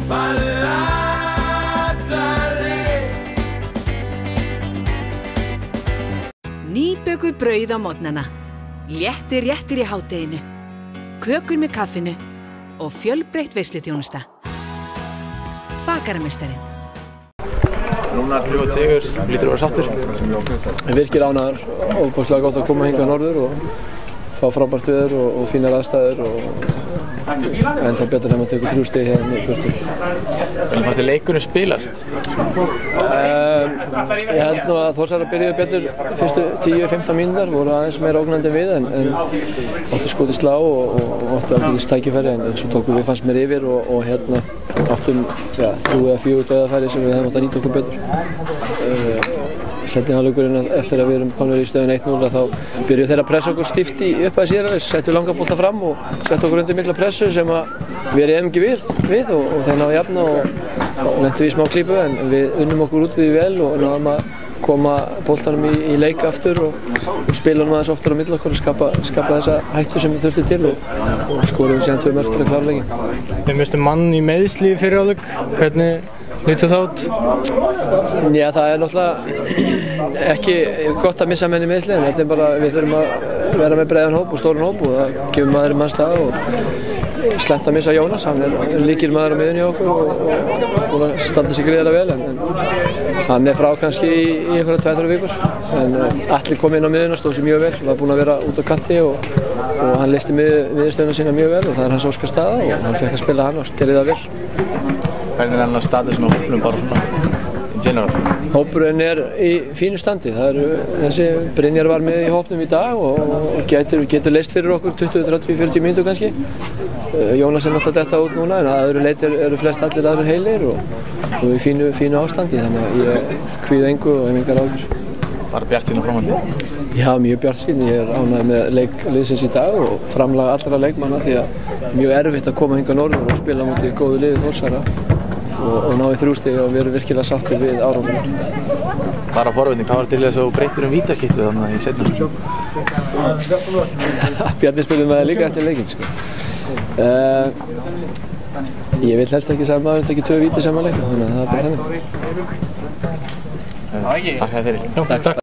farðu alla leið. Nýbökuð brauð á morgnana, léttir réttir í hádeginu, kökur með kaffinu og fjölbreytt veisluþjónusta. Bakarameistarinn. Rúnar, fljótt sigur, lítur að vera sáttur. Virkilega ánægður, óbúslega gott að koma hingað norður og fá frábært veður og fínar aðstæður og ennþá betur þegar maður tekur 3 stig hérna í burtu. Hvernig fannst þér leikurinn spilast? Ég held nú að Þórsarar byrjuðu betur fyrstu 10-15 mínútur, voru aðeins meira ógnandi við en áttu skotið slá og áttu alveg tækifæri en svo tókum við fannst mér yfir og hérna áttum 3 eða 4 dauðafæri sem við hefum átt að nýta okkur betur. Seinni hálfleikurinn eftir að við erum komnir í stöðun 1-0 þá byrjuðu þeir að pressa okkur stíft í upphæði síðan, settu langa bolta fram og settu okkur undir mikla pressu sem að við erum ekki við og þeir náðu jafna og lentum við í smá klípu en við unnum okkur út við vel og náðum að koma boltanum í leik aftur og spila hann aðeins oftar á milli okkur og skapa þessa hættu sem við þurftum til og skorum síðan 2 mörk til að klára leikinn. Þið misstu mann í meiðsli í fyrri hálfleik, hvernig lítur það út? Já, það er náttúrulega ekki gott að missa menn í meiðsli en þetta er bara, við þurfum að vera með breiðan hóp og stóran hóp og það gefur maður mann stað og slæmt að missa Jónas, hann er lykilmaður á miðjunni hjá okkur og búinn að standa sig gríðarlega vel en hann er frá kannski í einhverja 2-3 vikur en Atli kom inn á miðjuna, stóð sig mjög vel, var búinn að vera út á kanti og hann leysti miðjustöðuna sína mjög vel og það er hans óska staða og hann fekk að spila hann og gerði það vel. Hvernig er annars status með hópnum bara svona in general? Hópurinn er í fínu standi. Þessi Brynjar var með í hópnum í dag og getur leyst fyrir okkur 20-30-40 mínútur kannski. Jónas er náttúrulega detta út núna en að öðru leyti eru flest allir aðrir heilir og í fínu ástandi þannig að ég kvíða engu og hef engar áhyggjur. Bara bjartsýn á framhaldið? Já, mjög bjartsýn. Ég er ánægður með leik liðsins í dag og framlag allra leikmanna því að mjög erfitt að koma hingað norður og spila á móti góðu liði Þórsara og ná í 3 stig og við erum virkilega sáttir við árangurinn. Bara forvitni, hvað var til þess að þú breyttir vítaskiptu þannig í seinna? Bjarni spurði mig líka eftir leikinn sko. Ég vil helst ekki að maður taki 2 víti saman leik, þannig að það er bara henni. Takk fyrir. Takk.